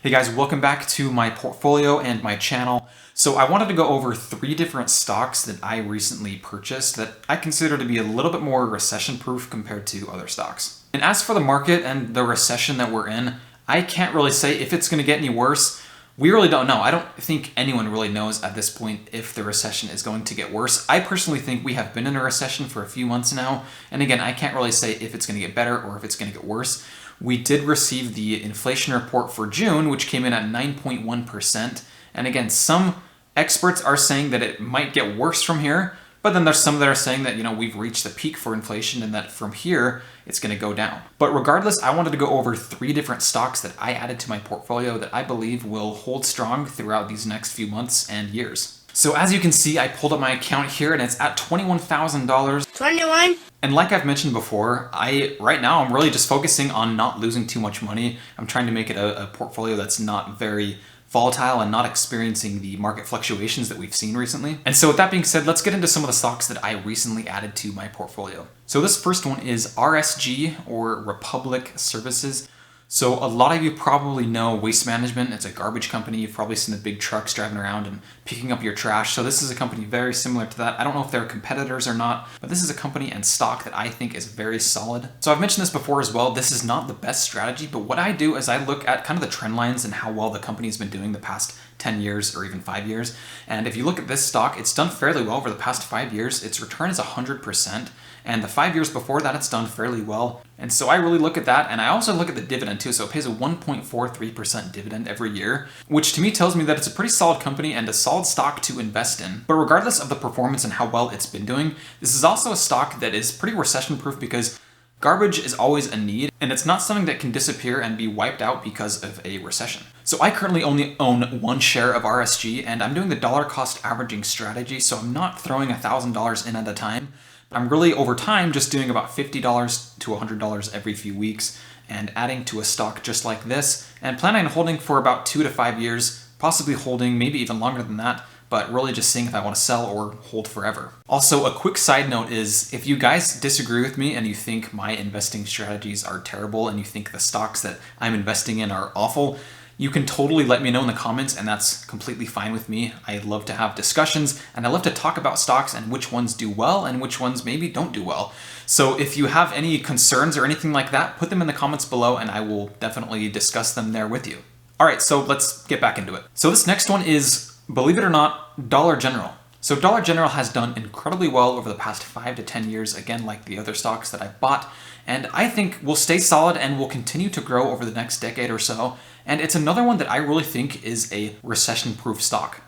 Hey guys, welcome back to my portfolio and my channel. So I wanted to go over 3 different stocks that I recently purchased that I consider to be a little bit more recession-proof compared to other stocks. And as for the market and the recession that we're in, I can't really say if it's going to get any worse. We really don't know. I don't think anyone really knows at this point if the recession is going to get worse. I personally think we have been in a recession for a few months now. And again, I can't really say if it's going to get better or if it's going to get worse. We did receive the inflation report for June, which came in at 9.1%. And again, some experts are saying that it might get worse from here, but then there's some that are saying that, we've reached the peak for inflation and that from here, it's going to go down. But regardless, I wanted to go over 3 different stocks that I added to my portfolio that I believe will hold strong throughout these next few months and years. So as you can see, I pulled up my account here and it's at $21,000. 21. And like I've mentioned before, right now I'm really just focusing on not losing too much money. I'm trying to make it a portfolio that's not very volatile and not experiencing the market fluctuations that we've seen recently. And so with that being said, let's get into some of the stocks that I recently added to my portfolio. So this first one is RSG, or Republic Services. So a lot of you probably know Waste Management. It's a garbage company. You've probably seen the big trucks driving around and picking up your trash. So this is a company very similar to that. I don't know if they're competitors or not, but this is a company and stock that I think is very solid. So I've mentioned this before as well. This is not the best strategy, but what I do is I look at kind of the trend lines and how well the company's been doing the past 10 years or even 5 years. And if you look at this stock, it's done fairly well over the past 5 years. Its return is 100%. And the 5 years before that, it's done fairly well. And so I really look at that. And I also look at the dividend too. So it pays a 1.43% dividend every year, which to me tells me that it's a pretty solid company and a solid stock to invest in. But regardless of the performance and how well it's been doing, this is also a stock that is pretty recession-proof because garbage is always a need, and it's not something that can disappear and be wiped out because of a recession. So I currently only own 1 share of RSG, and I'm doing the dollar cost averaging strategy, so I'm not throwing $1,000 in at a time. I'm really, over time, just doing about $50 to $100 every few weeks and adding to a stock just like this, and planning on holding for about 2 to 5 years, possibly holding maybe even longer than that, but really just seeing if I want to sell or hold forever. Also, a quick side note is if you guys disagree with me and you think my investing strategies are terrible and you think the stocks that I'm investing in are awful, you can totally let me know in the comments, and that's completely fine with me. I love to have discussions and I love to talk about stocks and which ones do well and which ones maybe don't do well. So if you have any concerns or anything like that, put them in the comments below and I will definitely discuss them there with you. All right, so let's get back into it. So this next one is, believe it or not, Dollar General. So Dollar General has done incredibly well over the past 5 to 10 years, again, like the other stocks that I've bought, and I think will stay solid and will continue to grow over the next decade or so. And it's another one that I really think is a recession-proof stock.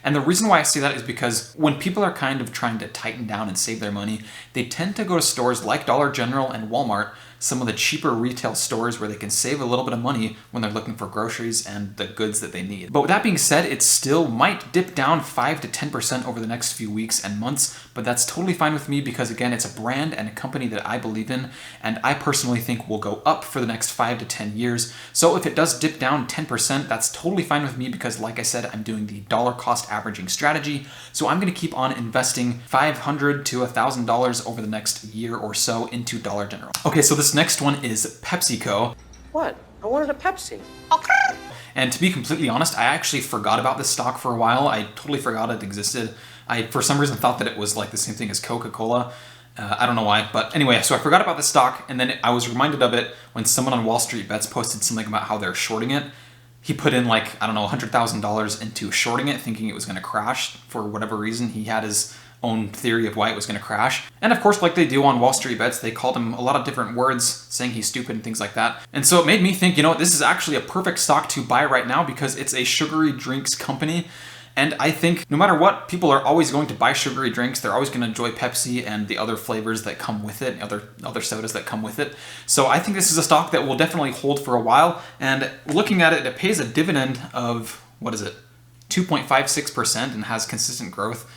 And the reason why I say that is because when people are kind of trying to tighten down and save their money, they tend to go to stores like Dollar General and Walmart, some of the cheaper retail stores where they can save a little bit of money when they're looking for groceries and the goods that they need. But with that being said, it still might dip down 5 to 10% over the next few weeks and months, but that's totally fine with me because again, it's a brand and a company that I believe in, and I personally think will go up for the next 5 to 10 years. So if it does dip down 10%, that's totally fine with me because like I said, I'm doing the dollar cost averaging strategy. So I'm gonna keep on investing $500 to $1,000 over the next year or so into Dollar General. Okay, so this next one is PepsiCo. What? I wanted a Pepsi. And to be completely honest, I actually forgot about this stock for a while. I totally forgot it existed. I, for some reason, thought that it was like the same thing as Coca-Cola. I don't know why, but anyway, so I forgot about the stock, and then I was reminded of it when someone on Wall Street Bets posted something about how they're shorting it. He put in like, I don't know, $100,000 into shorting it, thinking it was going to crash for whatever reason. He had his own theory of why it was going to crash. And of course, like they do on Wall Street Bets, they called him a lot of different words, saying he's stupid and things like that. And so it made me think, this is actually a perfect stock to buy right now because it's a sugary drinks company. And I think no matter what, people are always going to buy sugary drinks. They're always going to enjoy Pepsi and the other flavors that come with it, other sodas that come with it. So I think this is a stock that will definitely hold for a while. And looking at it, it pays a dividend of, 2.56% and has consistent growth.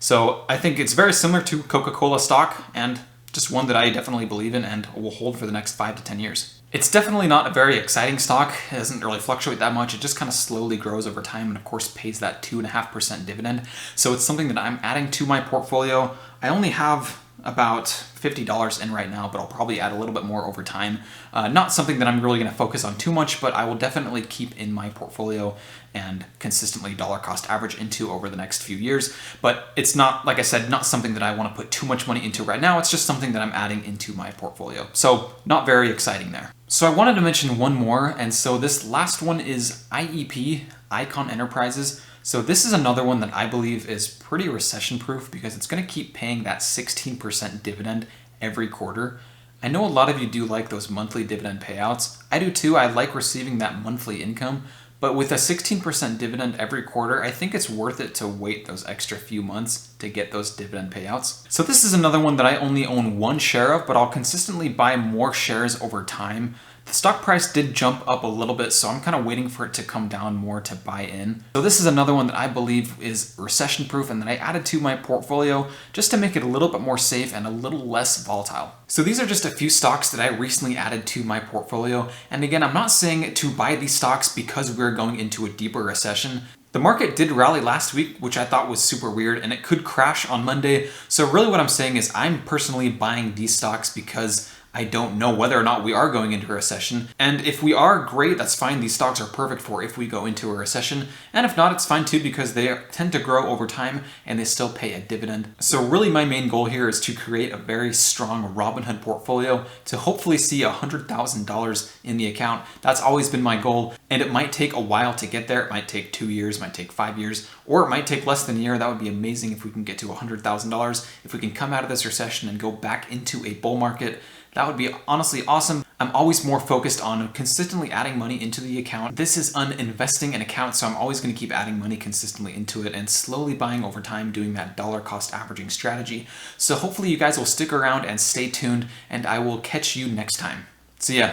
So I think it's very similar to Coca-Cola stock and just one that I definitely believe in and will hold for the next 5 to 10 years. It's definitely not a very exciting stock. It doesn't really fluctuate that much. It just kind of slowly grows over time and of course pays that 2.5% dividend. So it's something that I'm adding to my portfolio. I only have about $50 in right now, but I'll probably add a little bit more over time. Not something that I'm really going to focus on too much, but I will definitely keep in my portfolio and consistently dollar cost average into over the next few years. But it's not, like I said, not something that I want to put too much money into right now. It's just something that I'm adding into my portfolio. So not very exciting there. So I wanted to mention one more, and so this last one is IEP, Icon Enterprises. So this is another one that I believe is pretty recession-proof because it's going to keep paying that 16% dividend every quarter. I know a lot of you do like those monthly dividend payouts. I do too. I like receiving that monthly income. But with a 16% dividend every quarter, I think it's worth it to wait those extra few months to get those dividend payouts. So this is another one that I only own one share of, but I'll consistently buy more shares over time. The stock price did jump up a little bit, so I'm kind of waiting for it to come down more to buy in. So this is another one that I believe is recession-proof and that I added to my portfolio just to make it a little bit more safe and a little less volatile. So these are just a few stocks that I recently added to my portfolio. And again, I'm not saying to buy these stocks because we're going into a deeper recession. The market did rally last week, which I thought was super weird, and it could crash on Monday. So really what I'm saying is I'm personally buying these stocks because I don't know whether or not we are going into a recession. And if we are, great, that's fine. These stocks are perfect for if we go into a recession. And if not, it's fine too because they tend to grow over time and they still pay a dividend. So really my main goal here is to create a very strong Robinhood portfolio to hopefully see $100,000 in the account. That's always been my goal. And it might take a while to get there. It might take 2 years, it might take 5 years, or it might take less than a year. That would be amazing if we can get to $100,000. If we can come out of this recession and go back into a bull market, that would be honestly awesome. I'm always more focused on consistently adding money into the account. This is an investing account, so I'm always going to keep adding money consistently into it and slowly buying over time, doing that dollar cost averaging strategy. So hopefully you guys will stick around and stay tuned, and I will catch you next time. See ya.